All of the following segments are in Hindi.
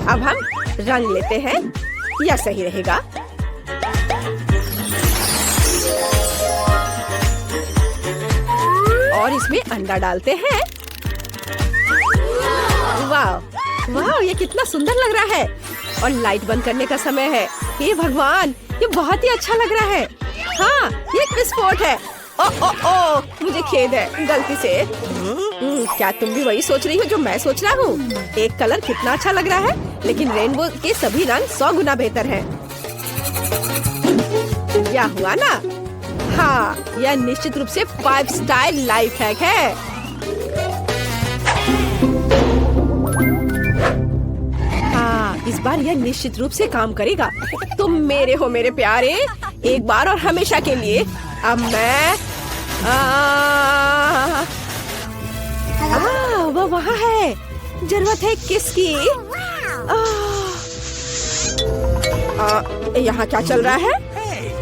अब हम रंग लेते हैं, यह सही रहेगा। और इसमें अंडा डालते हैं। वाह वाह, ये कितना सुंदर लग रहा है। और लाइट बंद करने का समय है। हे भगवान, ये बहुत ही अच्छा लग रहा है। हाँ, ये एक विस्फोट है। ओ ओ ओ, मुझे खेद है, गलती से। क्या तुम भी वही सोच रही हो जो मैं सोच रहा हूँ? एक कलर कितना अच्छा लग रहा है, लेकिन रेनबो के सभी रंग 100 गुना बेहतर हैं। क्या हुआ ना? हाँ, यह निश्चित रूप से 5 स्टार लाइफ हैक है। हाँ, इस बार यह निश्चित रूप से काम करेगा। तुम मेरे हो मेरे प्यारे, एक बार और हमेशा के लिए। अब मैं वो वहाँ है। जरूरत है किसकी? यहाँ क्या चल रहा है?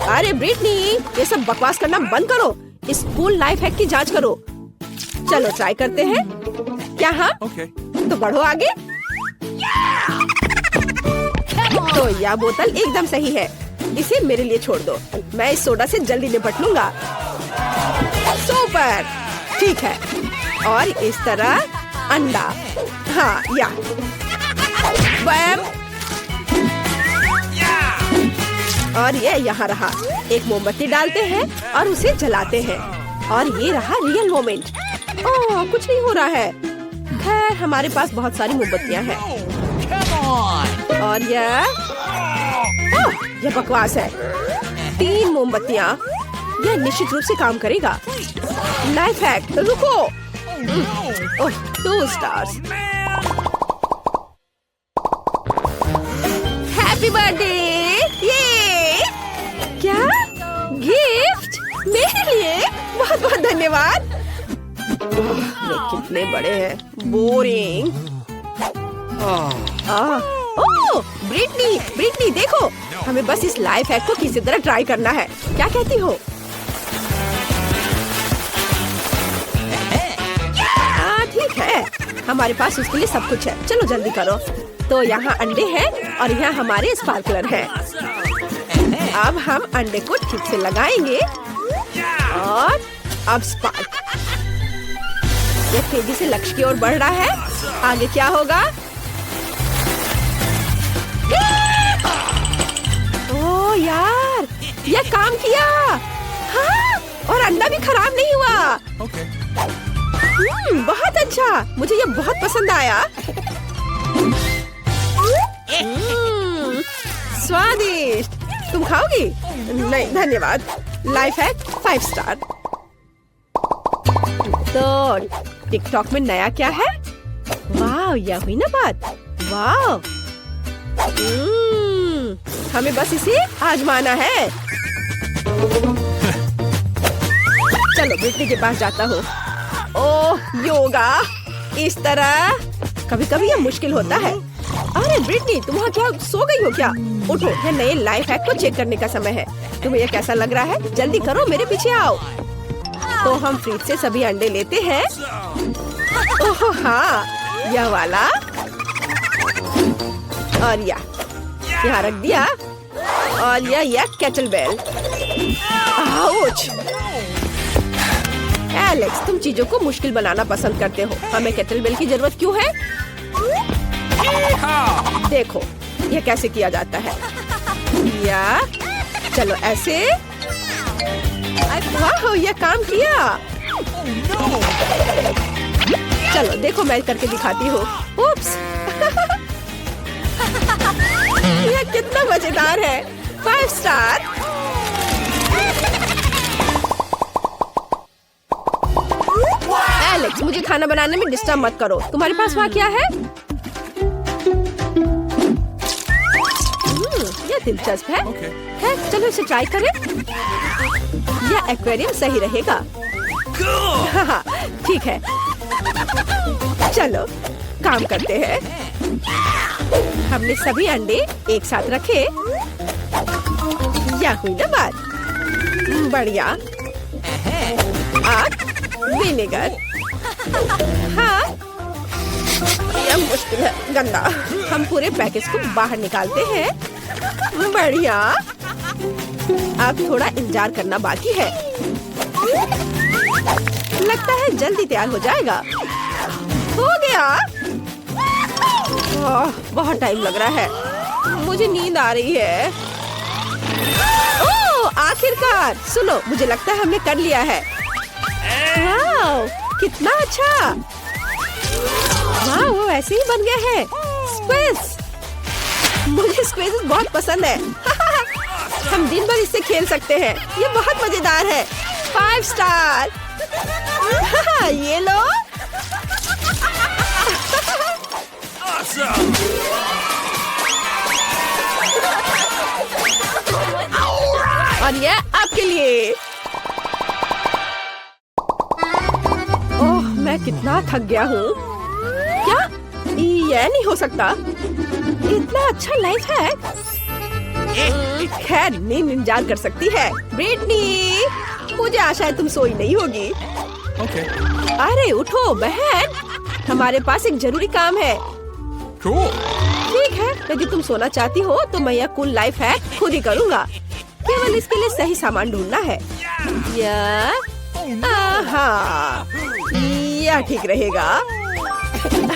अरे ब्रिटनी, ये सब बकवास करना बंद करो। इस कूल लाइफ हैक की जांच करो। चलो ट्राई करते हैं। क्या? हाँ, तो बढ़ो आगे। तो यह बोतल एकदम सही है। इसे मेरे लिए छोड़ दो, मैं इस सोडा से जल्दी निपट लूंगा। सुपर, ठीक है। और इस तरह अंडा। हाँ, या बैम। और ये यहाँ रहा। एक मोमबत्ती डालते हैं और उसे जलाते हैं। और ये रहा रियल मोमेंट। ओह, कुछ नहीं हो रहा है। खैर, हमारे पास बहुत सारी मोमबत्तियाँ हैं। और यह बकवास है। 3 मोमबत्तियाँ, यह निश्चित रूप से काम करेगा। लाइफ हैक, रुको। ओह, 2 स्टार्स। Happy birthday. ये क्या गिफ्ट मेरे लिए? बहुत बहुत धन्यवाद। ये कितने बड़े हैं, बोरिंग। ओह, ब्रिटनी देखो, हमें बस इस लाइफ हैक को किसी तरह ट्राई करना है। क्या कहती हो? ठीक है, हमारे पास उसके लिए सब कुछ है। चलो जल्दी करो। तो यहाँ अंडे हैं और यहाँ हमारे स्पार्कलर हैं। अब हम अंडे को ठीक से लगाएंगे और अब स्पार्क। ये तेजी से लक्ष्य की ओर बढ़ रहा है। आगे क्या होगा? ओह यार, यह काम किया। हाँ, और अंडा भी खराब नहीं हुआ। बहुत अच्छा, मुझे यह बहुत पसंद आया। स्वादिष्ट। तुम खाओगी? नहीं धन्यवाद। Life hack 5 star. तो टिकटॉक में नया क्या है? वाह, यह हुई ना बात। वाह, हमें बस इसे आजमाना है। चलो ब्रिटनी के पास जाता हूँ। ओह, योगा इस तरह कभी कभी यह मुश्किल होता है। अरे ब्रिटनी, तुम वहाँ क्या सो गई हो क्या? उठो, यह नए लाइफ हैक को चेक करने का समय है। तुम्हें यह कैसा लग रहा है? जल्दी करो, मेरे पीछे आओ। तो हम फ्रिज से सभी अंडे लेते हैं। ओह हाँ, यह वाला। और यहाँ रख दिया। और यह केटल बेल। आउच! एलेक्स, तुम चीजों को मुश्किल बनाना पसंद करते हो। हमें केटल बेल की जरूरत क्यों है? देखो, यह कैसे किया जाता है। या चलो ऐसे। वाह, यह काम किया। चलो देखो, मैं करके दिखाती हूँ। उप्स। यह कितना मजेदार है। 5 स्टार। एलेक्स, मुझे खाना बनाने में डिस्टर्ब मत करो। तुम्हारे पास वहाँ क्या है? यह दिलचस्प है। खैर, चलो इसे ट्राई करें। यह एक्वेरियम सही रहेगा। हाँ, ठीक है। चलो काम करते हैं। हमने सभी अंडे एक साथ रखे। यह हुई ना बात। बढ़िया। आग, विनेगर। हाँ, यह क्या मुश्किल है, गंदा। हम पूरे पैकेज को बाहर निकालते हैं। बढ़िया। अब थोड़ा इंतजार करना बाकी है। लगता है जल्दी तैयार हो जाएगा। हो गया। बहुत टाइम लग रहा है, मुझे नींद आ रही है। ओह, आखिरकार। सुनो, मुझे लगता है हमने कर लिया है। वाह, कितना अच्छा। वाह, वो ऐसे ही बन गया है। स्क्विज। मुझे स्क्विज बहुत पसंद है। हम दिन भर इससे खेल सकते हैं। ये बहुत मजेदार है। 5 स्टार। ये लो। और ये आपके लिए। ओह, मैं कितना थक गया हूँ। क्या ये नहीं हो सकता? इतना अच्छा लाइफ है। खैर, नींद इंतजार कर सकती है। ब्रिटनी, मुझे आशा है तुम सोई नहीं होगी। अरे उठो बहन, हमारे पास एक जरूरी काम है। ठीक है, यदि तुम सोना चाहती हो तो मैं यह कूल लाइफ हैक खुद ही करूँगा। केवल इसके लिए सही सामान ढूंढना है। यह ठीक रहेगा।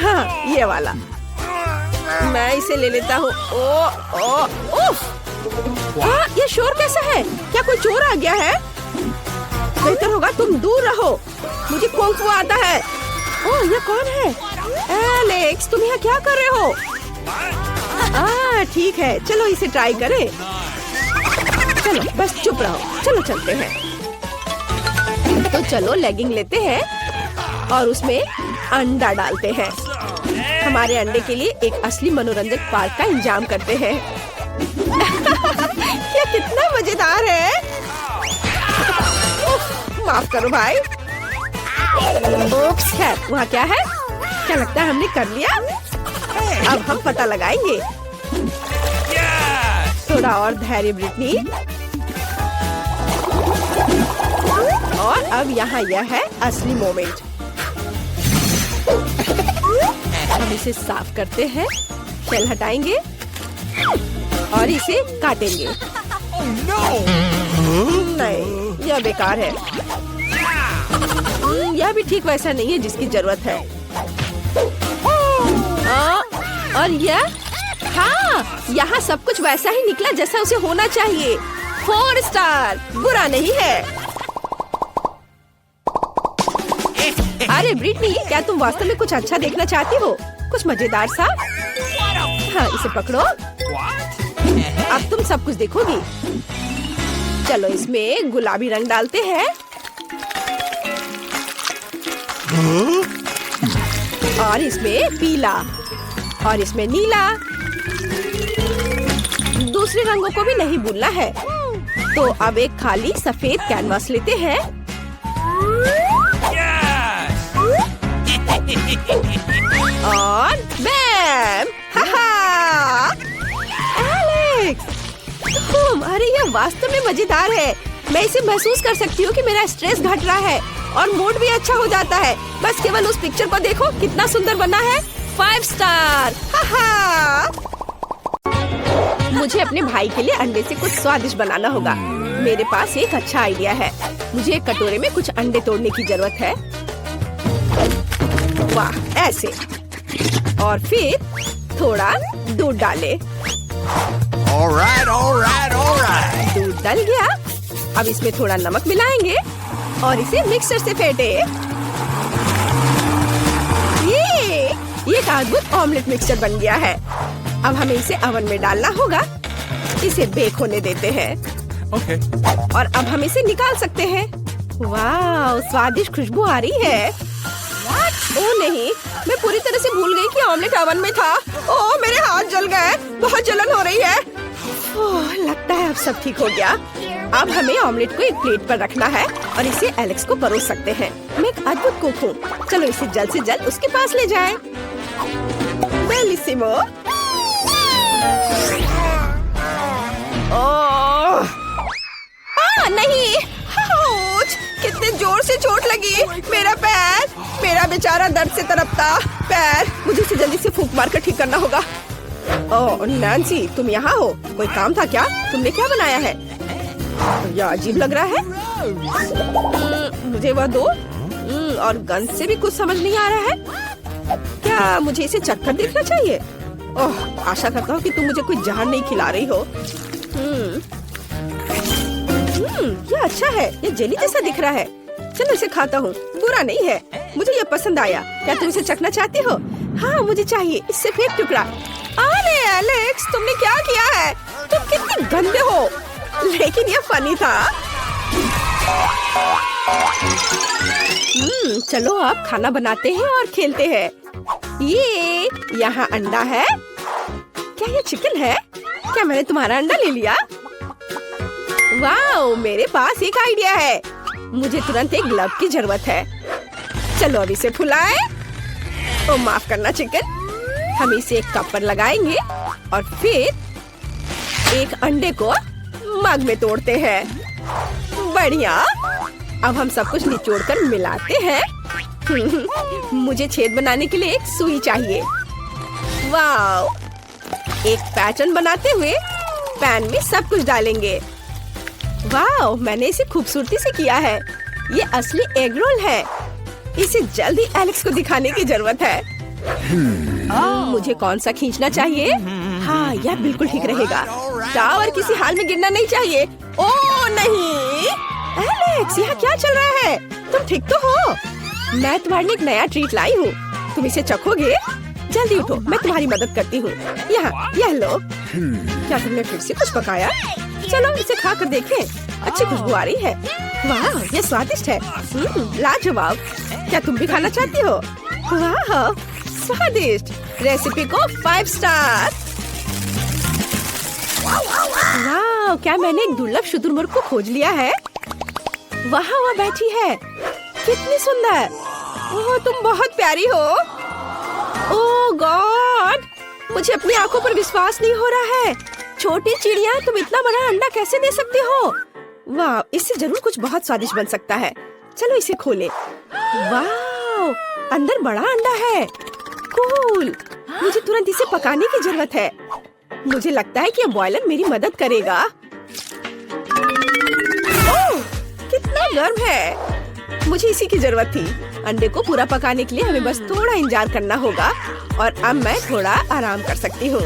हाँ, ये वाला। मैं इसे ले लेता हूँ। ये शोर कैसा है? क्या कोई चोर आ गया है? बेहतर होगा तुम दूर रहो, मुझे कुंग फू आता है। ओह, ये कौन है? एलेक्स, तुम यहाँ क्या कर रहे हो? ठीक है, चलो इसे ट्राई करें। चलो बस चुप रहो, चलो चलते हैं। तो चलो लेगिंग लेते हैं और उसमें अंडा डालते हैं। हमारे अंडे के लिए एक असली मनोरंजक पार्क का इंतजाम करते हैं। ये कितना मजेदार है। माफ करो भाई। ओप्स, खैर, वहाँ क्या है? क्या लगता है हमने कर लिया? अब हम पता लगाएंगे। थोड़ा और धैर्य ब्रिटनी। और अब यहाँ यह है असली मोमेंट। हम इसे साफ करते हैं, शेल हटाएंगे और इसे काटेंगे। नहीं, यह बेकार है। यह भी ठीक वैसा नहीं है जिसकी जरूरत है। और यह, हाँ, यहाँ सब कुछ वैसा ही निकला जैसा उसे होना चाहिए। 4 स्टार, बुरा नहीं है। अरे ब्रिटनी, क्या तुम वास्तव में कुछ अच्छा देखना चाहती हो? कुछ मजेदार सा? हाँ, इसे पकड़ो। अब तुम सब कुछ देखोगी। चलो इसमें गुलाबी रंग डालते हैं। और इसमें पीला और इसमें नीला। दूसरे रंगों को भी नहीं भूलना है। तो अब एक खाली सफेद कैनवास लेते हैं। और बैम! एलेक्स! अरे यह वास्तव में मजेदार है। मैं इसे महसूस कर सकती हूँ कि मेरा स्ट्रेस घट रहा है और मूड भी अच्छा हो जाता है। बस केवल उस पिक्चर को देखो, कितना सुंदर बना है। 5 स्टार। मुझे अपने भाई के लिए अंडे से कुछ स्वादिष्ट बनाना होगा। मेरे पास एक अच्छा आइडिया है। मुझे एक कटोरे में कुछ अंडे तोड़ने की जरूरत है। वाह, ऐसे। और फिर थोड़ा दूध डाले। दूध डल गया। अब इसमें थोड़ा नमक मिलाएंगे और इसे मिक्सर से फेंटे। ये एक अद्भुत ऑमलेट मिक्सचर बन गया है। अब हमें इसे ओवन में डालना होगा। इसे बेक होने देते हैं। और अब हम इसे निकाल सकते हैं। वाह, स्वादिष्ट खुशबू आ रही है। ओह नहीं, मैं पूरी तरह से भूल गई कि ऑमलेट ओवन में था। ओह, मेरे हाथ जल गए, बहुत जलन हो रही है। ओह, लगता है अब सब ठीक हो गया। अब हमें ऑमलेट को एक प्लेट पर रखना है और इसे एलेक्स को परोस सकते हैं। मैं एक अद्भुत कुक हूँ। चलो इसे जल्द से जल्द उसके पास ले जाएं। बेलिसिमो। नहीं, कितने जोर से चोट लगी। मेरा पैर, मेरा बेचारा दर्द से तड़पता। पैर, मुझे इसे जल्दी से फूंक मार कर ठीक करना होगा। ओह नैन्सी, तुम यहाँ हो? कोई काम था क्या? तुमने क्या बनाया है? यह अजीब लग रहा है। मुझे वह दो। और गन से भी कुछ समझ नहीं आ रहा है। क्या मुझे इसे चखकर देखना चाहिए? ओह, आशा करता हूँ कि तुम मुझे कोई जहर नहीं खिला रही हो। यह अच्छा है। यह जेली जैसा दिख रहा है। चलो इसे खाता हूँ, बुरा नहीं है। मुझे यह पसंद आया। क्या तुम इसे चखना चाहती हो? हाँ मुझे चाहिए। इससे फेंक टुकड़ा। अरे एलेक्स, तुमने क्या किया है? तुम कितनी गंदे हो। लेकिन यह फनी था। चलो अब खाना बनाते हैं और खेलते हैं। ये यहाँ अंडा है। क्या ये चिकन है? क्या मैंने तुम्हारा अंडा ले लिया? वाओ, मेरे पास एक आइडिया है। मुझे तुरंत एक ग्लव की जरूरत है। चलो अब इसे फुलाएं। ओ माफ करना चिकन। हम इसे एक कप पर लगाएंगे और फिर एक अंडे को मग में तोड़ते हैं। बढ़िया। अब हम सब कुछ निचोड़ कर मिलाते हैं। मुझे छेद बनाने के लिए एक सुई चाहिए। वाओ, एक पैटर्न बनाते हुए पैन में सब कुछ डालेंगे। वाओ, मैंने इसे खूबसूरती से किया है। ये असली एग रोल है। इसे जल्दी एलेक्स को दिखाने की जरूरत है। मुझे कौन सा खींचना चाहिए? हाँ, यह बिल्कुल ठीक रहेगा। टावर किसी हाल में गिरना नहीं चाहिए। ओह नहीं, एलेक्स, यहाँ क्या चल रहा है? तुम ठीक तो हो? मैं तुम्हारे लिए एक नया ट्रीट लाई हूँ। तुम इसे चखोगे? जल्दी उठो, मैं तुम्हारी मदद करती हूँ। यहाँ, यह लो। क्या तुमने फिर से कुछ पकाया? चलो इसे खा कर देखें। अच्छी खुशबू आ रही है। वाह, यह स्वादिष्ट है। लाजवाब। क्या तुम भी खाना चाहती हो? वाह, स्वादिष्ट। रेसिपी को 5 स्टार। वाह, क्या मैंने एक दुर्लभ शुतुरमुर्ग को खोज लिया है? वहाँ वह बैठी है। कितनी सुंदर। ओह, तुम बहुत प्यारी हो। ओह गॉड, मुझे अपनी आंखों पर विश्वास नहीं हो रहा है। छोटी चिड़िया, तुम इतना बड़ा अंडा कैसे दे सकती हो? वाह, इससे जरूर कुछ बहुत स्वादिष्ट बन सकता है। चलो इसे खोलें। वाह, अंदर बड़ा अंडा है। कूल। मुझे तुरंत इसे पकाने की जरूरत है। मुझे लगता है कि यह बॉयलर मेरी मदद करेगा। ओह, कितना गर्म है। मुझे इसी की जरूरत थी। अंडे को पूरा पकाने के लिए हमें बस थोड़ा इंतजार करना होगा। और अब मैं थोड़ा आराम कर सकती हूँ।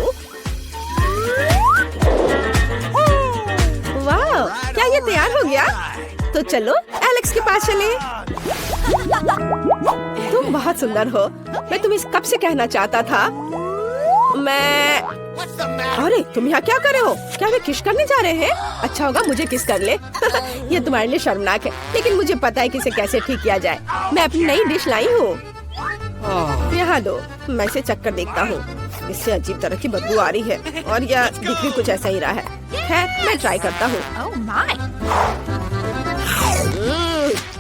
वाह, क्या ये तैयार हो गया? तो चलो एलेक्स के पास चले। तुम बहुत सुंदर हो। मैं तुम्हें कब से कहना चाहता था। अरे तुम यहाँ क्या कर रहे हो? क्या वे किस करने जा रहे हैं? अच्छा होगा मुझे किस कर ले। ये तुम्हारे लिए शर्मनाक है, लेकिन मुझे पता है कि इसे कैसे ठीक किया जाए। मैं अपनी नई डिश लाई हूँ। यहाँ दो, मैं इसे चक्कर देखता हूँ। इससे अजीब तरह की बदबू आ रही है और यह दिख भी कुछ ऐसा ही रहा है। खैर, मैं ट्राई करता हूँ।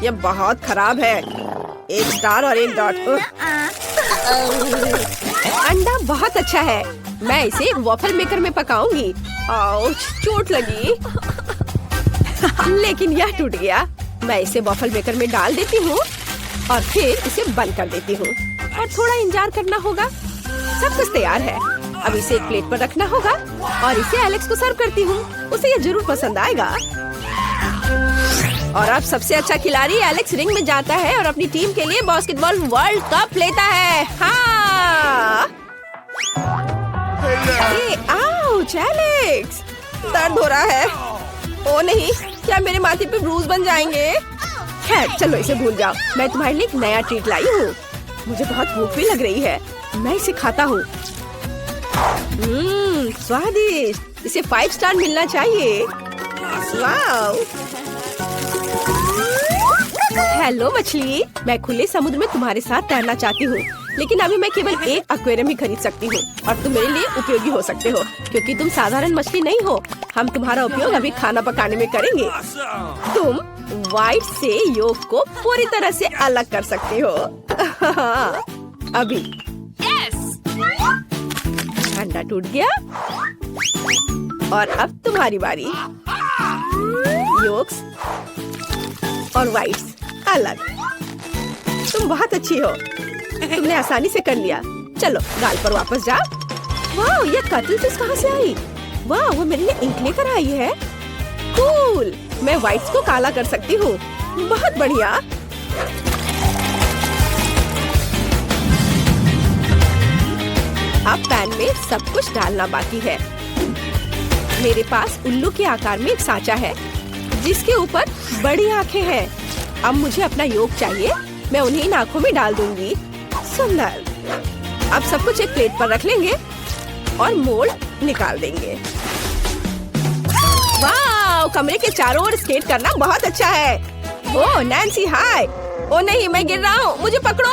यह बहुत खराब है। 1 स्टार और 1 डॉट। अंडा बहुत अच्छा है। मैं इसे वॉफल मेकर में पकाऊंगी। आउच, चोट लगी। लेकिन यह टूट गया। मैं इसे वॉफल मेकर में डाल देती हूँ और फिर इसे बंद कर देती हूँ और थोड़ा इंतजार करना होगा। सब कुछ तैयार है। अब इसे एक प्लेट पर रखना होगा और इसे एलेक्स को सर्व करती हूँ। उसे यह जरूर पसंद आएगा। और अब सबसे अच्छा खिलाड़ी एलेक्स रिंग में जाता है और अपनी टीम के लिए बास्केटबॉल वर्ल्ड कप लेता है। हाँ। आउच, एलेक्स, दर्द हो रहा है। ओ नहीं, क्या मेरे माथे पे ब्रूज बन जाएंगे? खैर, चलो इसे भूल जाओ। मैं तुम्हारे लिए एक नया ट्रीट लाई हूँ। मुझे बहुत भूख भी लग रही है। मैं इसे खाता हूँ। स्वादिष्ट। इसे 5 स्टार मिलना चाहिए। वाओ। हेलो मछली, मैं खुले समुद्र में तुम्हारे साथ तैरना चाहती हूँ, लेकिन अभी मैं केवल एक एक्वेरियम ही खरीद सकती हूँ और तुम मेरे लिए उपयोगी हो सकते हो क्योंकि तुम साधारण मछली नहीं हो। हम तुम्हारा उपयोग अभी खाना पकाने में करेंगे। तुम व्हाइट से योक को पूरी तरह से अलग कर सकते हो। अभी अंडा टूट गया और अब तुम्हारी बारी। योक्स और व्हाइट्स अलग। तुम बहुत अच्छी हो। तुमने आसानी से कर लिया। चलो गाल पर वापस जा। वाह, ये कटल फिश कहाँ से आई? वाह, वो मेरे लिए इंक लेकर आई है। कूल, मैं व्हाइट्स को काला कर सकती हूँ। बहुत बढ़िया। अब पैन में सब कुछ डालना बाकी है। मेरे पास उल्लू के आकार में एक सांचा है जिसके ऊपर बड़ी आंखें हैं। अब मुझे अपना योग चाहिए, मैं उन्हें इन आंखों में डाल दूंगी। सुंदर। अब सब कुछ एक प्लेट पर रख लेंगे और मोल्ड निकाल देंगे। वाह, कमरे के चारों ओर स्केट करना बहुत अच्छा है। ओह नैन्सी, हाय। ओ नहीं, मैं गिर रहा हूँ, मुझे पकड़ो।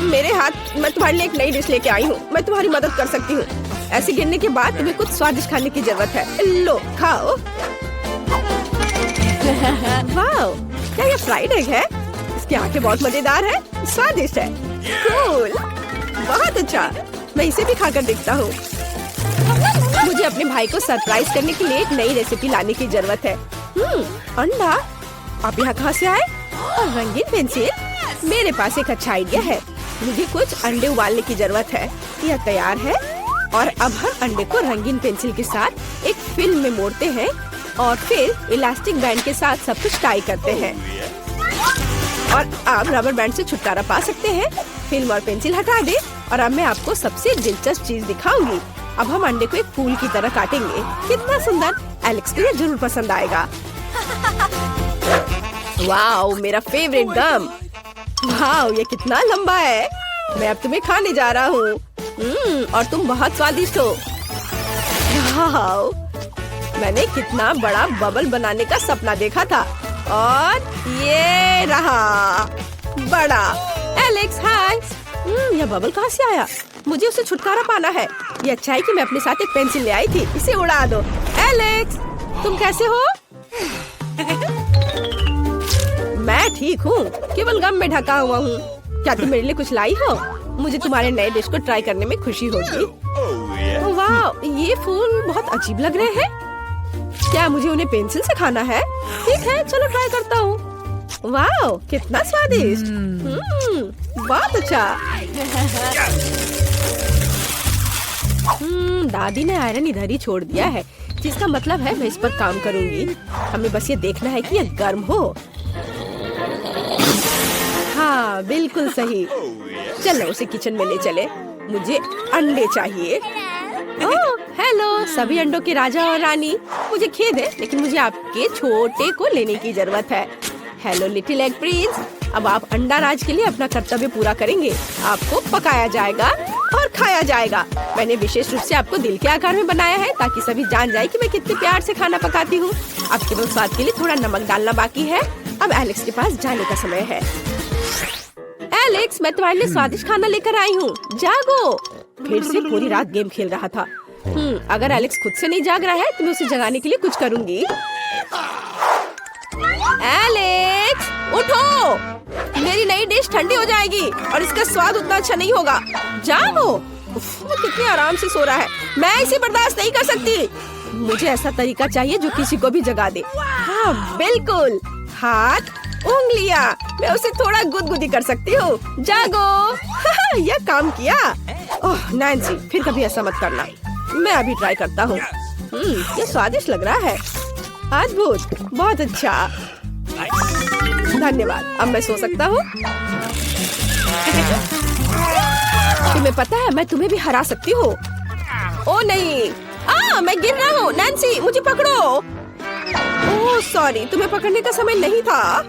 मेरे हाथ, मैं तुम्हारे लिए एक नई डिश लेके आई हूँ। मैं तुम्हारी मदद कर सकती हूँ। ऐसे गिरने के बाद तुम्हें कुछ स्वादिष्ट खाने की जरूरत है। लो खाओ। वाह, क्या ये फ्राइड एग है? इसकी आंखें बहुत मजेदार है, स्वादिष्ट है। कूल, बहुत अच्छा। मैं इसे भी खाकर देखता हूँ। मुझे अपने भाई को सरप्राइज करने के लिए एक नई रेसिपी लाने की जरूरत है। अंडा? आप यहाँ कहाँ से आए? और रंगीन पेंसिल? मेरे पास एक अच्छा आइडिया है। मुझे कुछ अंडे उबालने की जरूरत है। यह तैयार है और अब हम अंडे को रंगीन पेंसिल के साथ एक फिल्म में मोड़ते हैं और फिर इलास्टिक बैंड के साथ सब कुछ टाई करते हैं। और अब रबर बैंड से छुटकारा पा सकते हैं। फिल्म और पेंसिल हटा दे और अब मैं आपको सबसे दिलचस्प चीज दिखाऊंगी। अब हम अंडे को एक फूल की तरह काटेंगे। कितना सुंदर! एलेक्स को ये जरूर पसंद आएगा। वाओ, मेरा फेवरेट गम। वाओ, ये कितना लंबा है। मैं अब तुम्हें खाने जा रहा हूँ। और तुम बहुत स्वादिष्ट हो। वाओ, मैंने कितना बड़ा बबल बनाने का सपना देखा था और ये रहा बड़ा। एलेक्स, हाय। यह बबल कहाँ से आया? मुझे उसे छुटकारा पाना है। ये अच्छा है कि मैं अपने साथ एक पेंसिल ले आई थी। इसे उड़ा दो। एलेक्स, तुम कैसे हो? मैं ठीक हूँ, केवल गम में ढका हुआ हूँ। क्या तुम मेरे लिए कुछ लाई हो? मुझे तुम्हारे नए डिश को ट्राई करने में खुशी होगी। वाह, ये फूल बहुत अजीब लग रहे हैं। क्या मुझे उन्हें पेंसिल से खाना है? ठीक है, चलो ट्राई करता हूँ। वाह, कितना स्वादिष्ट। बहुत अच्छा। दादी ने आयरन इधर ही छोड़ दिया है, जिसका मतलब है मैं इस पर काम करूँगी। हमें बस ये देखना है कि यह गर्म हो। हाँ, बिल्कुल सही। चलो उसे किचन में ले चले। मुझे अंडे चाहिए। ओह, हेलो सभी अंडों के राजा और रानी। मुझे खेद है, लेकिन मुझे आपके छोटे को लेने की जरूरत है। Hello little egg Prince. अब आप अंडा राज के लिए अपना कर्तव्य पूरा करेंगे। आपको पकाया जाएगा और खाया जाएगा। मैंने विशेष रूप से आपको दिल के आकार में बनाया है ताकि सभी जान जाए कि मैं कितने प्यार से खाना पकाती हूँ। अब केवल स्वाद के लिए थोड़ा नमक डालना बाकी है। अब एलेक्स के पास जाने का समय है। एलेक्स, मैं तुम्हारे लिए स्वादिष्ट खाना लेकर आई हूँ। जागो। फिर से पूरी रात गेम खेल रहा था। अगर एलेक्स खुद से नहीं जाग रहा है तो मैं उसे जगाने के लिए कुछ करूँगी। एलेक्स, उठो। मेरी नई डिश ठंडी हो जाएगी और इसका स्वाद उतना अच्छा नहीं होगा। जागो। वो कितनी आराम से सो रहा है। मैं इसे बर्दाश्त नहीं कर सकती। मुझे ऐसा तरीका चाहिए जो किसी को भी जगा दे। हाँ बिल्कुल, हाथ, उंगलियां। मैं उसे थोड़ा गुदगुदी कर सकती हूँ। जागो। यह काम किया। ओह नैन्सी, फिर कभी ऐसा मत करना। मैं अभी ट्राई करता हूँ। ये स्वादिष्ट लग रहा है। अद्भुत, बहुत अच्छा। धन्यवाद। अब मैं सो सकता हूँ। तुम्हें पता है मैं तुम्हें भी हरा सकती हूँ। ओ नहीं, मैं गिर रहा हूँ। नैन्सी, मुझे पकड़ो। ओह सॉरी, तुम्हें पकड़ने का समय नहीं था।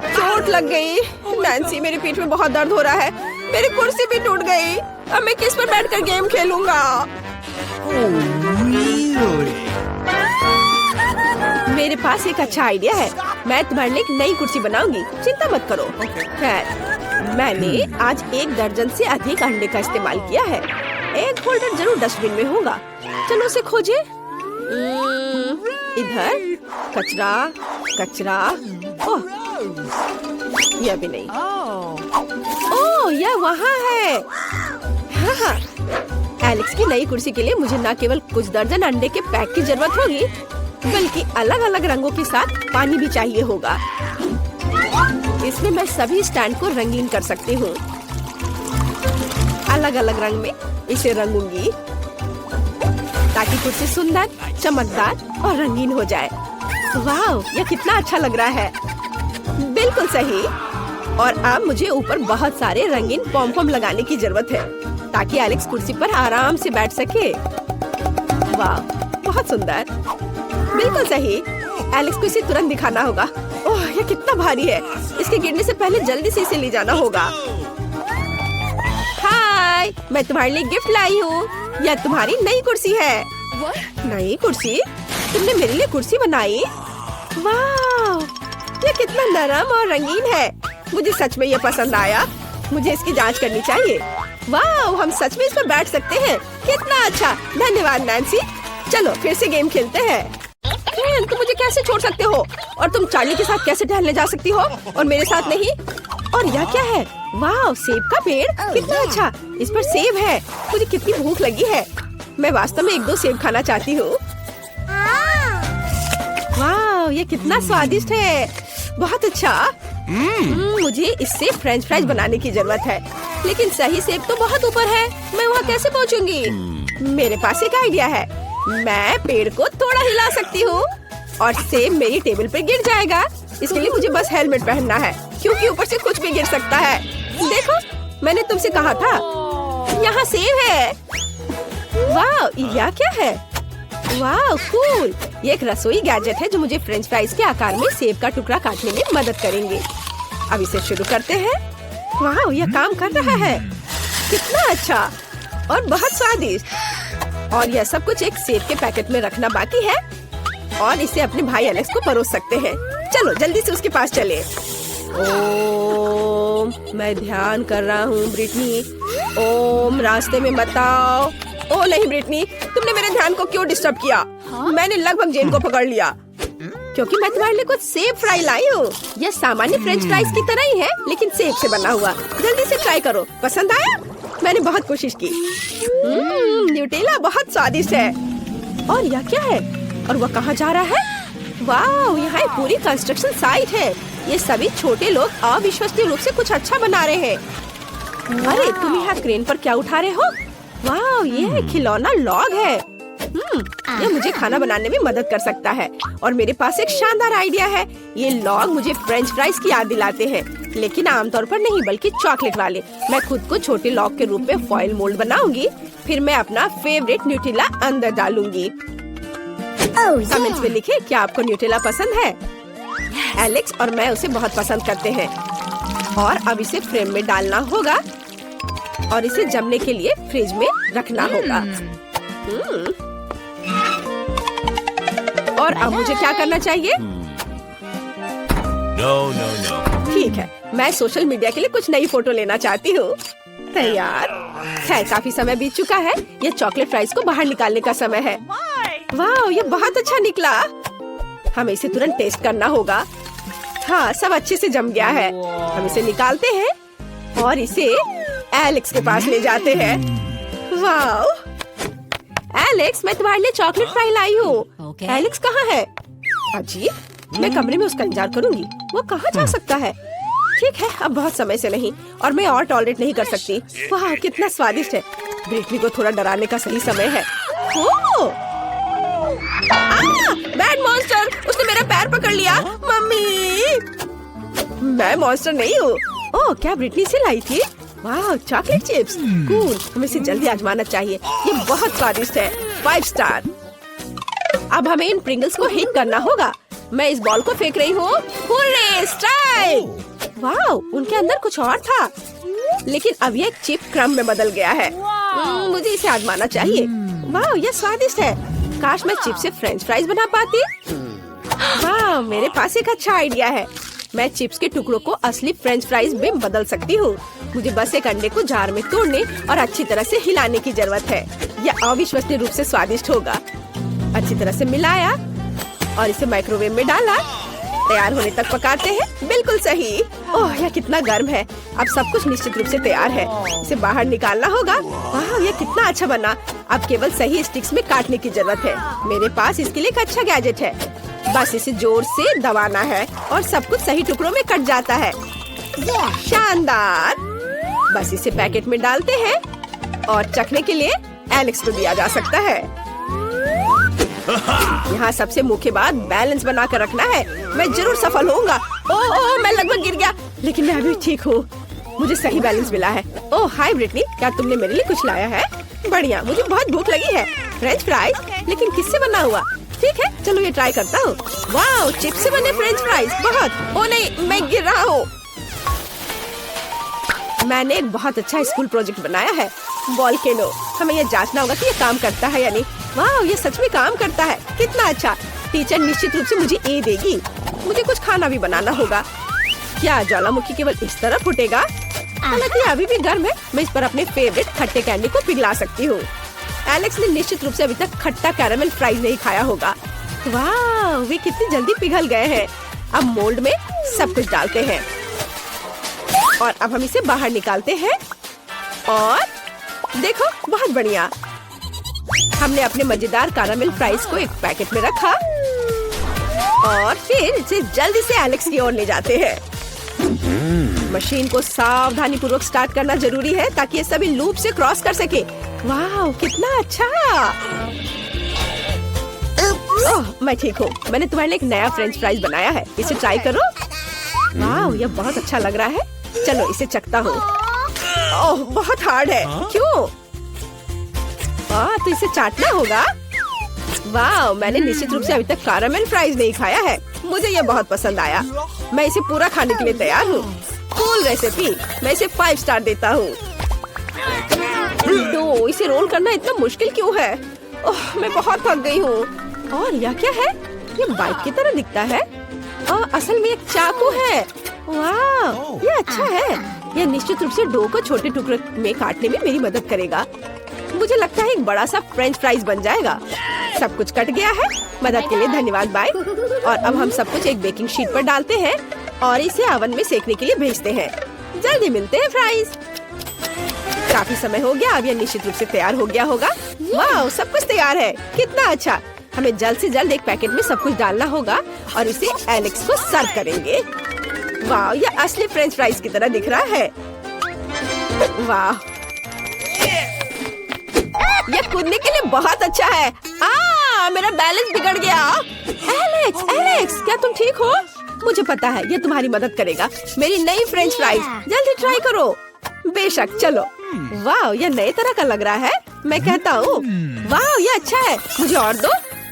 चोट लग गई। नैन्सी, मेरी पीठ में बहुत दर्द हो रहा है। मेरी कुर्सी भी टूट गई। अब मैं किस पर बैठकर गेम खेलूंगा? मेरे पास एक अच्छा आइडिया है। मैं तुम्हारे लिए एक नई कुर्सी बनाऊंगी। चिंता मत करो। खैर, मैंने आज 1 दर्जन से अधिक अंडे का इस्तेमाल किया है। एक होल्डर जरूर डस्टबिन में होगा। चलो उसे खोजे। इधर कचरा, कचरा। ओह, यह भी नहीं। ओह, यह वहाँ है। हाँ, एलेक्स की नई कुर्सी के लिए मुझे न केवल कुछ दर्जन अंडे के पैक की जरूरत होगी, बल्कि अलग अलग रंगों के साथ पानी भी चाहिए होगा। इसमें मैं सभी स्टैंड को रंगीन कर सकती हूँ। अलग अलग रंग में इसे रंगूंगी ताकि कुर्सी सुंदर, चमकदार और रंगीन हो जाए। वाह, यह कितना अच्छा लग रहा है। बिल्कुल सही। और अब मुझे ऊपर बहुत सारे रंगीन पॉम-पॉम लगाने की जरूरत है ताकि एलेक्स कुर्सी पर आराम से बैठ सके। वाह, बहुत सुंदर। बिल्कुल सही। एलेक्स को इसे तुरंत दिखाना होगा। ओह, यह कितना भारी है। इसके गिरने से पहले जल्दी से इसे ले जाना होगा। हाय, मैं तुम्हारे लिए गिफ्ट लाई हूँ। यह तुम्हारी नई कुर्सी है। नई कुर्सी? तुमने मेरे लिए कुर्सी बनाई? वाह, यह कितना नरम और रंगीन है। मुझे सच में यह पसंद आया। मुझे इसकी जांच करनी चाहिए। वाह, हम सच में इस पर बैठ सकते हैं। कितना अच्छा। धन्यवाद नैन्सी। चलो फिर से गेम खेलते हैं। तुम मुझे कैसे छोड़ सकते हो? और तुम चार्ली के साथ कैसे टहलने जा सकती हो और मेरे साथ नहीं? और यह क्या है? वाह, सेब का पेड़। कितना अच्छा। इस पर सेब है। मुझे कितनी भूख लगी है। मैं वास्तव में 1-2 सेब खाना चाहती हूँ। वाह, ये कितना स्वादिष्ट है। बहुत अच्छा। मुझे इससे फ्रेंच फ्राइज बनाने की जरूरत है, लेकिन सही सेब तो बहुत ऊपर है। मैं वहाँ कैसे पहुँचूंगी? मेरे पास एक आइडिया है। मैं पेड़ को थोड़ा हिला सकती हूँ और सेब मेरी टेबल पर गिर जाएगा। इसके लिए मुझे बस हेलमेट पहनना है, क्योंकि ऊपर से कुछ भी गिर सकता है। देखो, मैंने तुमसे कहा था। यहाँ सेब है। वाह, यह क्या है? वाह, कूल। ये एक रसोई गैजेट है जो मुझे फ्रेंच फ्राइज के आकार में सेब का टुकड़ा काटने में मदद करेंगे। अब इसे शुरू करते हैं। वाह, यह काम कर रहा है। कितना अच्छा और बहुत स्वादिष्ट। और यह सब कुछ एक सेब के पैकेट में रखना बाकी है और इसे अपने भाई एलेक्स को परोस सकते हैं। चलो जल्दी से उसके पास चले। ओम, मैं ध्यान कर रहा हूँ ब्रिटनी। ओम, रास्ते में मत आओ। ओ नहीं ब्रिटनी, तुमने मेरे ध्यान को क्यों डिस्टर्ब किया? मैंने लगभग जेन को पकड़ लिया क्योंकि मैं तुम्हारे लिए कुछ सेब फ्राई लाई हूँ। यह सामान्य फ्रेंच फ्राइज की तरह ही है, लेकिन सेब से बना हुआ। जल्दी से ट्राई करो। पसंद आया? मैंने बहुत कोशिश की। न्यूटेला बहुत स्वादिष्ट है। और यह क्या है? और वह कहाँ जा रहा है? वाह, यहाँ एक पूरी कंस्ट्रक्शन साइट है। ये सभी छोटे लोग अविश्वसनीय रूप से कुछ अच्छा बना रहे हैं। अरे, तुम यहाँ क्रेन पर क्या उठा रहे हो? वाह, ये खिलौना लॉग है। यह मुझे खाना बनाने में मदद कर सकता है। और मेरे पास एक शानदार आइडिया है। ये लॉग मुझे फ्रेंच फ्राइज की याद दिलाते हैं, लेकिन आमतौर पर नहीं, बल्कि चॉकलेट वाले। मैं खुद को छोटे लॉग के रूप में फॉइल मोल्ड बनाऊंगी। फिर मैं अपना फेवरेट न्यूटेला अंदर डालूंगी। कमेंट्स में लिखें क्या आपको न्यूटेला पसंद है। एलेक्स और मैं उसे बहुत पसंद करते हैं। और अब इसे फ्रेम में डालना होगा और इसे जमने के लिए फ्रिज में रखना होगा। और अब मुझे क्या करना चाहिए? No. ठीक है, मैं सोशल मीडिया के लिए कुछ नई फोटो लेना चाहती हूँ। तैयार। खैर, काफी समय बीत चुका है। ये चॉकलेट फ्राइज को बाहर निकालने का समय है। वाह, ये बहुत अच्छा निकला। हमें इसे तुरंत टेस्ट करना होगा। हाँ, सब अच्छे से जम गया है। हम इसे निकालते हैं और इसे एलेक्स के पास ले जाते हैं। वाह, एलेक्स, मैं तुम्हारे लिए चॉकलेट फ्राई लाई हूँ। एलेक्स कहाँ है? अजीब, मैं कमरे में उसका इंतजार करूंगी। वो कहाँ जा सकता है? ठीक है, अब बहुत समय से नहीं और मैं और टॉलरेट नहीं कर सकती। वाह, कितना स्वादिष्ट है। ब्रिटनी को थोड़ा डराने का सही समय है। बैड मॉन्स्टर, उसने मेरा पैर पकड़ लिया। मम्मी, मैं मॉन्स्टर नहीं हूँ। ओह, क्या ब्रिटनी से लाई थी? वाह, चॉकलेट चिप्स। कूल, हमें इसे जल्दी आजमाना चाहिए। ये बहुत स्वादिष्ट है। 5 स्टार। अब हमें इन प्रिंगल्स को हिट करना होगा। मैं इस बॉल को फेंक रही हूँ। Hurray, strike. वाह, उनके अंदर कुछ और था, लेकिन अब ये एक चिप क्रम में बदल गया है। मुझे इसे आजमाना चाहिए। वाह, यह स्वादिष्ट है। काश मैं चिप से फ्रेंच फ्राइज बना पाती। वाह, मेरे पास एक अच्छा आइडिया है। मैं चिप्स के टुकड़ों को असली फ्रेंच फ्राइज में बदल सकती हूँ। मुझे बस एक अंडे को जार में तोड़ने और अच्छी तरह से हिलाने की जरूरत है। यह अविश्वसनीय रूप से स्वादिष्ट होगा। अच्छी तरह से मिलाया और इसे माइक्रोवेव में डाला। तैयार होने तक पकाते हैं। बिल्कुल सही। ओह, यह कितना गर्म है। अब सब कुछ निश्चित रूप से तैयार है। इसे बाहर निकालना होगा। वाह, यह कितना अच्छा बना। अब केवल सही स्टिक्स में काटने की जरूरत है। मेरे पास इसके लिए एक अच्छा गैजेट है। बस इसे जोर से दबाना है और सब कुछ सही टुकड़ों में कट जाता है। शानदार। बस इसे पैकेट में डालते हैं और चखने के लिए एलेक्स को दिया जा सकता है। यहाँ सबसे मुख्य बात बैलेंस बना कर रखना है। मैं जरूर सफल होऊंगा। ओह मैं लगभग गिर गया, लेकिन मैं अभी ठीक हूँ। मुझे सही बैलेंस मिला है। ओह हाय ब्रिटनी, क्या तुमने मेरे लिए कुछ लाया है? बढ़िया, मुझे बहुत भूख लगी है। फ्रेंच फ्राइज, लेकिन किससे बना हुआ? ठीक है, चलो ये ट्राई करता हूँ। वाह, चिप्स से बने फ्रेंच फ्राइज, बहुत। ओह नहीं, मैं गिर रहा हूँ। मैंने एक बहुत अच्छा स्कूल प्रोजेक्ट बनाया है, वॉल्केनो। हमें ये जांचना होगा कि ये काम करता है या नहीं। वाह, ये सच में काम करता है, कितना अच्छा। टीचर निश्चित रूप से मुझे ए देगी। मुझे कुछ खाना भी बनाना होगा। क्या ज्वालामुखी केवल इस तरह फूटेगा? हालांकि अभी भी गर्म है, मैं इस पर अपने फेवरेट खट्टे कैंडी को पिघला सकती हूँ। एलेक्स ने निश्चित रूप से अभी तक खट्टा कैरामेल फ्राइज नहीं खाया होगा। वाह, वे कितनी जल्दी पिघल गए हैं। अब मोल्ड में सब कुछ डालते हैं और अब हम इसे बाहर निकालते हैं। और देखो, बहुत बढ़िया। हमने अपने मजेदार कैरामेल फ्राइज को एक पैकेट में रखा और फिर इसे जल्दी से एलेक्स की ओर ले जाते हैं। मशीन को सावधानी पूर्वक स्टार्ट करना जरूरी है ताकि ये सभी लूप से क्रॉस कर सके। वाह, कितना अच्छा। ओह, मैं ठीक हूँ। मैंने तुम्हारे लिए एक नया फ्रेंच फ्राइज बनाया है, इसे ट्राई करो। वाह, यह बहुत अच्छा लग रहा है। चलो इसे चखता हूँ। ओह, बहुत हार्ड है। क्यों? तो इसे चाटना होगा। वाह, मैंने निश्चित रूप से अभी तक कैरामेल फ्राइज नहीं खाया है। मुझे यह बहुत पसंद आया। मैं इसे पूरा खाने के लिए तैयार हूँ। कूल रेसिपी, मैं इसे 5 स्टार देता हूँ। तो इसे रोल करना इतना मुश्किल क्यों है? ओह, मैं बहुत थक गई हूँ। और यह क्या है? ये बाइक की तरह दिखता है। असल में एक चाकू है। वाह, ये अच्छा है। यह निश्चित रूप से डो को छोटे टुकड़ों में काटने में मेरी मदद करेगा। मुझे लगता है एक बड़ा सा फ्रेंच फ्राइज बन जाएगा। सब कुछ कट गया है। मदद के लिए धन्यवाद, बाय। और अब हम सब कुछ एक बेकिंग शीट पर डालते हैं और इसे ओवन में सेकने के लिए भेजते हैं। जल्दी मिलते हैं फ्राइज। काफी समय हो गया, अब यह निश्चित रूप से तैयार हो गया होगा। वाह, सब कुछ तैयार है, कितना अच्छा। हमें जल्द से जल्द एक पैकेट में सब कुछ डालना होगा और इसे एलेक्स को सर्व करेंगे। वाह, यह असली फ्रेंच फ्राइज की तरह दिख रहा है। वाह, यह कूदने के लिए बहुत अच्छा है। मेरा बैलेंस बिगड़ गया। एलेक्स, एलेक्स, क्या तुम ठीक हो? मुझे पता है यह तुम्हारी मदद करेगा। मेरी नई फ्रेंच फ्राइज, जल्दी ट्राई करो। बेशक, चलो। वाह, यह नए तरह का लग रहा है। मैं कहता हूँ, वाह, यह अच्छा है। मुझे और दो।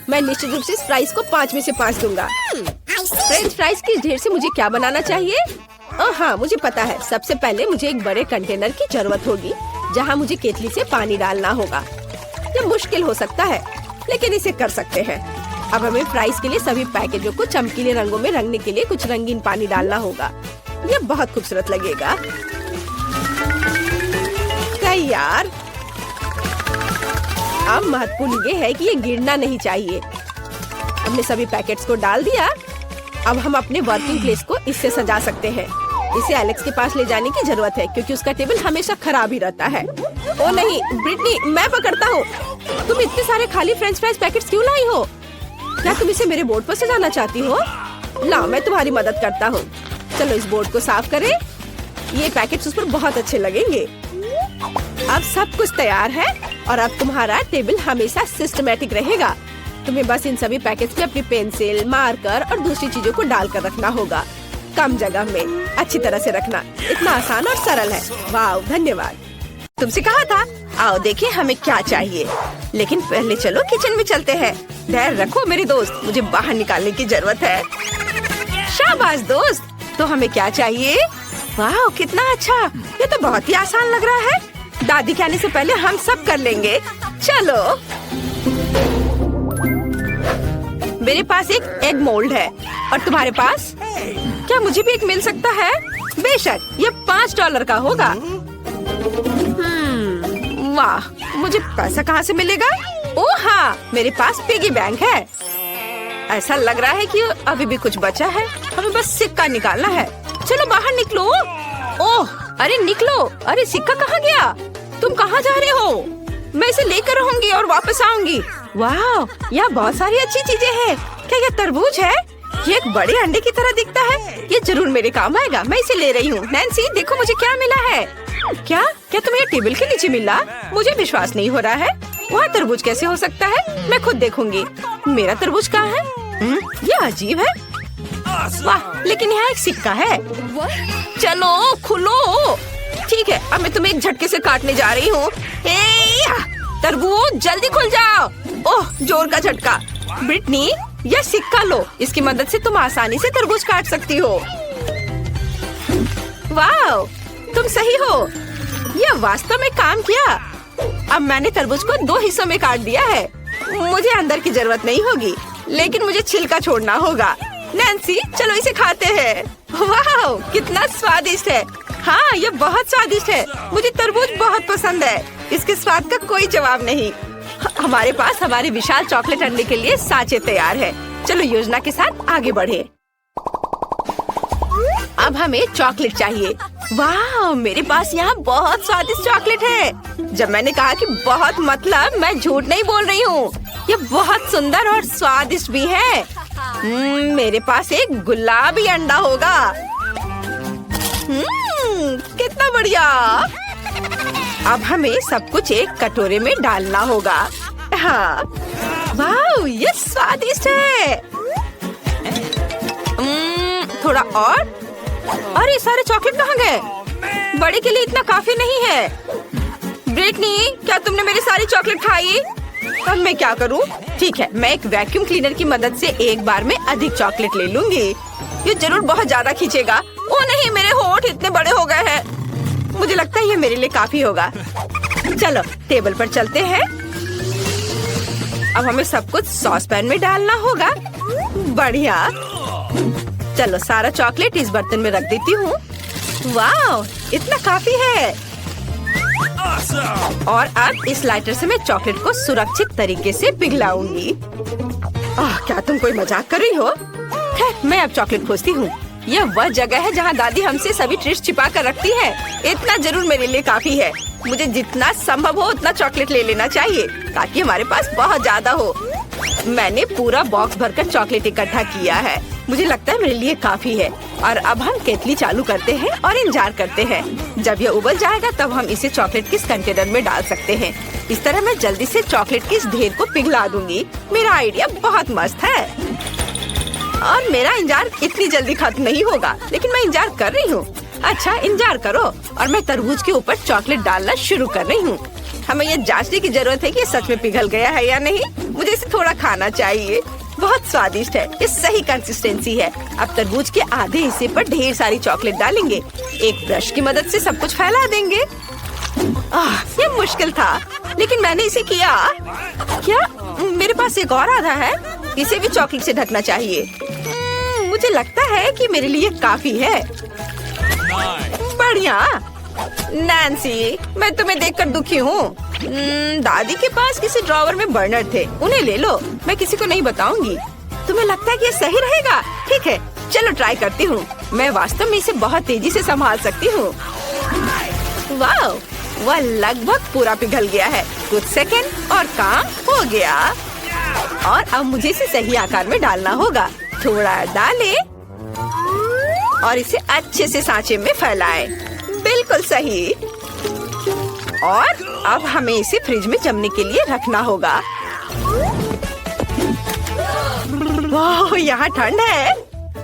मैं निश्चित रूप से इस फ्राइज को 5 में से 5 दूंगा। फ्रेंच फ्राइज की ढेर से मुझे क्या बनाना चाहिए? हाँ, मुझे पता है। सबसे पहले मुझे एक बड़े कंटेनर की जरूरत होगी जहाँ मुझे केतली से पानी डालना होगा। यह मुश्किल हो सकता है, लेकिन इसे कर सकते हैं। अब हमें फ्राइज के लिए सभी पैकेजों को चमकीले रंगों में रंगने के लिए कुछ रंगीन पानी डालना होगा। यह बहुत खूबसूरत लगेगा। तैयार। अब महत्वपूर्ण ये है कि ये गिरना नहीं चाहिए। हमने सभी पैकेट्स को डाल दिया। अब हम अपने वर्किंग प्लेस को इससे सजा सकते हैं। इसे एलेक्स के पास ले जाने की जरूरत है क्योंकि उसका टेबल हमेशा खराब ही रहता है। ओ नहीं, ब्रिटनी, मैं पकड़ता हूँ। तुम इतने सारे खाली फ्रेंच फ्राइज पैकेट्स क्यों लाई हो? क्या तुम इसे मेरे बोर्ड पर सजाना चाहती हो? लाओ, मैं तुम्हारी मदद करता हूँ। चलो इस बोर्ड को साफ करें। ये पैकेट्स उस पर बहुत अच्छे लगेंगे। अब सब कुछ तैयार है और अब तुम्हारा टेबल हमेशा सिस्टमैटिक रहेगा। तुम्हें बस इन सभी पैकेट्स में अपनी पेंसिल, मार्कर और दूसरी चीजों को डालकर रखना होगा। कम जगह में अच्छी तरह से रखना। इतना आसान और सरल है। वाह, धन्यवाद। तुमसे कहा था। आओ देखिए हमें क्या चाहिए। लेकिन पहले चलो किचन में चलते हैं। धैर्य रखो मेरे दोस्त, मुझे बाहर निकालने की जरूरत है। शाबाश दोस्त। तो हमें क्या चाहिए? वाह, कितना अच्छा। ये तो बहुत ही आसान लग रहा है। दादी के आने से पहले हम सब कर लेंगे। चलो। मेरे पास एक एग मोल्ड है और तुम्हारे पास? क्या मुझे भी एक मिल सकता है? बेशक, ये $5 का होगा। वाह, मुझे पैसा कहाँ से मिलेगा? ओह हाँ, मेरे पास पिगी बैंक है। ऐसा लग रहा है कि अभी भी कुछ बचा है। हमें बस सिक्का निकालना है। चलो बाहर निकलो। ओह, अरे निकलो। अरे सिक्का कहाँ गया? तुम कहाँ जा रहे हो? मैं इसे लेकर रहूंगी और वापस आऊंगी। वाह, यहाँ बहुत सारी अच्छी चीजें हैं। क्या यह तरबूज है? ये एक बड़े अंडे की तरह दिखता है। ये जरूर मेरे काम आएगा। मैं इसे ले रही हूँ। नैन्सी, देखो मुझे क्या मिला है। क्या क्या तुम्हें ये टेबल के नीचे मिला? मुझे विश्वास नहीं हो रहा है। वहाँ तरबूज कैसे हो सकता है? मैं खुद देखूंगी। मेरा तरबूज कहाँ है? ये अजीब है। वाह, लेकिन यहाँ एक सिक्का है। चलो खुलो। ठीक है, अब मैं तुम्हें एक झटके से काटने जा रही हूँ। तरबूज जल्दी खुल जाओ। ओह, जोर का झटका। ब्रिटनी, यह सिक्का लो। इसकी मदद से तुम आसानी से तरबूज काट सकती हो। वाह, तुम सही हो। यह वास्तव में काम किया। अब मैंने तरबूज को 2 हिस्सों में काट दिया है। मुझे अंदर की जरूरत नहीं होगी, लेकिन मुझे छिलका छोड़ना होगा। नैन्सी, चलो इसे खाते हैं। वाह, कितना स्वादिष्ट है। हाँ, ये बहुत स्वादिष्ट है। मुझे तरबूज बहुत पसंद है। इसके स्वाद का कोई जवाब नहीं। हमारे पास हमारे विशाल चॉकलेट अंडे के लिए सांचे तैयार है। चलो योजना के साथ आगे बढ़े। अब हमें चॉकलेट चाहिए। वाह, मेरे पास यहाँ बहुत स्वादिष्ट चॉकलेट है। जब मैंने कहा कि बहुत, मतलब मैं झूठ नहीं बोल रही हूँ। ये बहुत सुंदर और स्वादिष्ट भी है। मेरे पास एक गुलाबी अंडा होगा। कितना बढ़िया। अब हमें सब कुछ एक कटोरे में डालना होगा। हाँ, वाह, ये स्वादिष्ट है। थोड़ा और। अरे सारे चॉकलेट कहाँ गए? बड़े के लिए इतना काफी नहीं है। ब्रिटनी, क्या तुमने मेरी सारी चॉकलेट खाई? अब मैं क्या करूँ? ठीक है, मैं एक वैक्यूम क्लीनर की मदद से एक बार में अधिक चॉकलेट ले लूंगी। ये जरूर बहुत ज्यादा खींचेगा। ओ नहीं, मेरे होंठ इतने बड़े हो गए हैं। मुझे लगता है ये मेरे लिए काफी होगा। चलो टेबल पर चलते हैं। अब हमें सब कुछ सॉस पैन में डालना होगा। बढ़िया। चलो सारा चॉकलेट इस बर्तन में रख देती हूँ। वाह, इतना काफी है। और अब इस लाइटर से मैं चॉकलेट को सुरक्षित तरीके से पिघलाऊंगी। क्या तुम कोई मजाक कर रही हो? मैं अब चॉकलेट खोजती हूँ। यह वह जगह है जहाँ दादी हमसे सभी ट्रिक्स छिपा कर रखती है। इतना जरूर मेरे लिए काफी है। मुझे जितना संभव हो उतना चॉकलेट ले लेना चाहिए ताकि हमारे पास बहुत ज्यादा हो। मैंने पूरा बॉक्स भरकर चॉकलेट इकट्ठा किया है। मुझे लगता है मेरे लिए काफी है। और अब हम केतली चालू करते हैं और इंतजार करते हैं। जब यह उबल जाएगा तब हम इसे चॉकलेट के कंटेनर में डाल सकते हैं। इस तरह मैं जल्दी से चॉकलेट के इस ढेर को पिघला दूंगी। मेरा आइडिया बहुत मस्त है और मेरा इंतजार इतनी जल्दी खत्म नहीं होगा, लेकिन मैं इंतजार कर रही हूँ। अच्छा, इंतजार करो और मैं तरबूज के ऊपर चॉकलेट डालना शुरू कर रही हूँ। हमें ये जांचने की जरूरत है कि ये सच में पिघल गया है या नहीं। मुझे इसे थोड़ा खाना चाहिए। बहुत स्वादिष्ट है। ये सही कंसिस्टेंसी है। अब तरबूज के आधे हिस्से पर ढेर सारी चॉकलेट डालेंगे। एक ब्रश की मदद से सब कुछ फैला देंगे। ये मुश्किल था, लेकिन मैंने इसे किया। क्या मेरे पास एक और आधा है? इसे भी चॉकलेट से ढकना चाहिए। मुझे लगता है कि मेरे लिए काफी है। बढ़िया। नैन्सी, मैं तुम्हें देखकर दुखी हूँ। दादी के पास किसी ड्रॉवर में बर्नर थे, उन्हें ले लो। मैं किसी को नहीं बताऊंगी। तुम्हें लगता है कि ये सही रहेगा? ठीक है, चलो ट्राई करती हूँ। मैं वास्तव में इसे बहुत तेजी से संभाल सकती हूँ। वाह, वह लगभग पूरा पिघल गया है। कुछ सेकंड और काम हो गया। और अब मुझे इसे सही आकार में डालना होगा। थोड़ा डालें और इसे अच्छे से सांचे में फैलाएं। बिल्कुल सही। और अब हमें इसे फ्रिज में जमने के लिए रखना होगा। वाह, यहाँ ठंड है।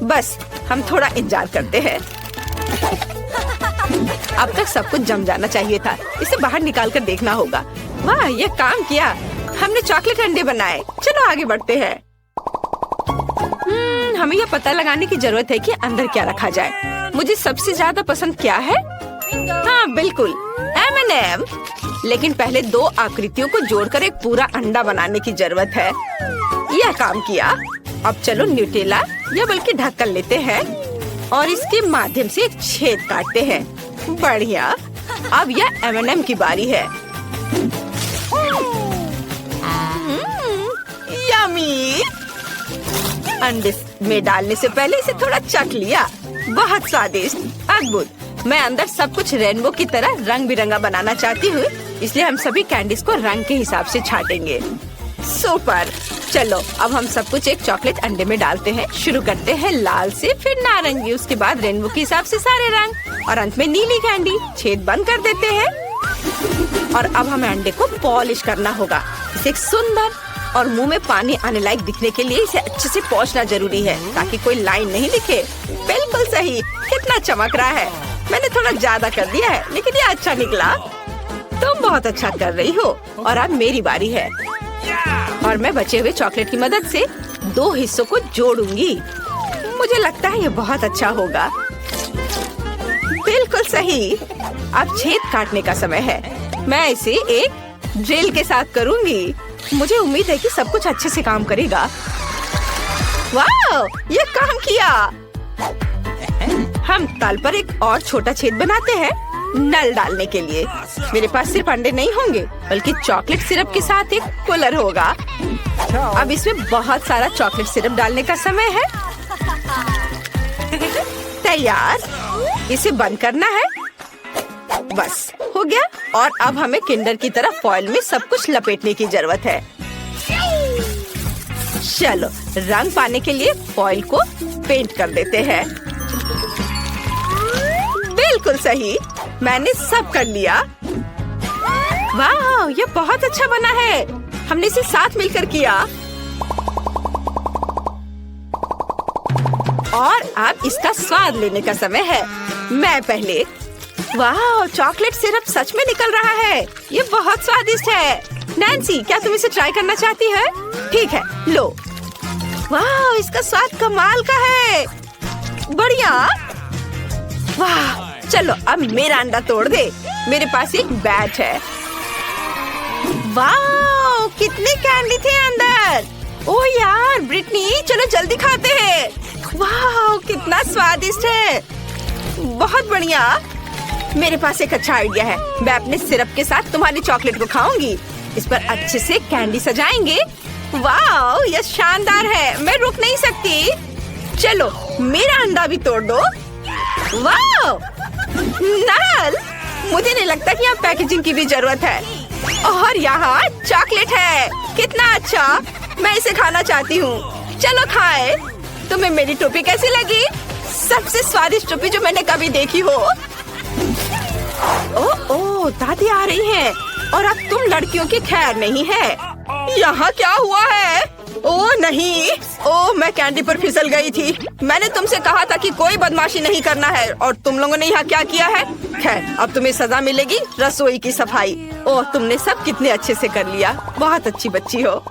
बस हम थोड़ा इंतजार करते हैं। अब तक सब कुछ जम जाना चाहिए था। इसे बाहर निकाल कर देखना होगा। वाह, ये काम किया। हमने चॉकलेट अंडे बनाए। चलो आगे बढ़ते हैं। हमें यह पता लगाने की जरूरत है कि अंदर क्या रखा जाए। मुझे सबसे ज्यादा पसंद क्या है? हाँ बिल्कुल, M&M। लेकिन पहले 2 आकृतियों को जोड़कर एक पूरा अंडा बनाने की जरूरत है। यह काम किया। अब चलो न्यूटेला या बल्कि ढक्कन लेते हैं और इसके माध्यम से एक छेद काटते हैं। बढ़िया। अब यह M&M की बारी है। यम्मी। अंडे में डालने से पहले इसे थोड़ा चख लिया। बहुत स्वादिष्ट, अद्भुत। मैं अंदर सब कुछ रेनबो की तरह रंग बिरंगा बनाना चाहती हूँ, इसलिए हम सभी कैंडीज को रंग के हिसाब से छाटेंगे। सुपर। चलो अब हम सब कुछ एक चॉकलेट अंडे में डालते हैं। शुरू करते हैं लाल से, फिर नारंगी, उसके बाद रेनबो के हिसाब से सारे रंग और अंत में नीली कैंडी। छेद बंद कर देते हैं और अब हमें अंडे को पॉलिश करना होगा। इसे एक सुंदर और मुंह में पानी आने लायक दिखने के लिए इसे अच्छे से पोंछना जरूरी है ताकि कोई लाइन नहीं दिखे। बिल्कुल सही, कितना चमक रहा है। मैंने थोड़ा ज्यादा कर दिया है लेकिन ये अच्छा निकला। तुम बहुत अच्छा कर रही हो और अब मेरी बारी है और मैं बचे हुए चॉकलेट की मदद से 2 हिस्सों को जोड़ूंगी। मुझे लगता है ये बहुत अच्छा होगा। बिल्कुल सही। अब छेद काटने का समय है। मैं इसे एक ड्रिल के साथ करूंगी। मुझे उम्मीद है कि सब कुछ अच्छे से काम करेगा। वाह, ये काम किया। हम तल पर एक और छोटा छेद बनाते हैं नल डालने के लिए। मेरे पास सिर्फ अंडे नहीं होंगे बल्कि चॉकलेट सिरप के साथ एक कूलर होगा। अब इसमें बहुत सारा चॉकलेट सिरप डालने का समय है। तैयार। इसे बंद करना है। बस हो गया। और अब हमें किंडर की तरह फॉइल में सब कुछ लपेटने की जरूरत है। चलो रंग पाने के लिए फॉइल को पेंट कर देते हैं। बिल्कुल सही, मैंने सब कर लिया। वाह, ये बहुत अच्छा बना है। हमने इसे साथ मिलकर किया। और अब इसका स्वाद लेने का समय है। मैं पहले। वाह, चॉकलेट सिरप सच में निकल रहा है। ये बहुत स्वादिष्ट है। नैन्सी, क्या तुम इसे ट्राई करना चाहती है? ठीक है, लो। वाह, इसका स्वाद कमाल का है। बढ़िया। वाह, चलो अब मेरा अंडा तोड़ दे। मेरे पास एक बैट है। वाह, कितने कैंडी थे अंदर। ओह यार ब्रिटनी, चलो जल्दी खाते हैं। वाह, कितना स्वादिष्ट है। बहुत बढ़िया। मेरे पास एक अच्छा आइडिया है। मैं अपने सिरप के साथ तुम्हारी चॉकलेट को खाऊंगी। इस पर अच्छे से कैंडी सजाएंगे। वाह, यह शानदार है। मैं रुक नहीं सकती। चलो मेरा अंडा भी तोड़ दो। वाह, नल, मुझे नहीं लगता कि यहाँ पैकेजिंग की भी जरूरत है। और यहाँ चॉकलेट है। कितना अच्छा, मैं इसे खाना चाहती हूँ। चलो खाए। तुम्हें मेरी टोपी कैसी लगी? सबसे स्वादिष्ट टोपी जो मैंने कभी देखी हो। ओह, दादी आ रही हैं। और अब तुम लड़कियों की खैर नहीं है। यहाँ क्या हुआ है? ओह नहीं, ओह मैं कैंडी पर फिसल गई थी। मैंने तुमसे कहा था कि कोई बदमाशी नहीं करना है और तुम लोगों ने यहाँ क्या किया है? खैर, अब तुम्हें सजा मिलेगी। रसोई की सफाई। ओह, तुमने सब कितने अच्छे से कर लिया। बहुत अच्छी बच्ची हो।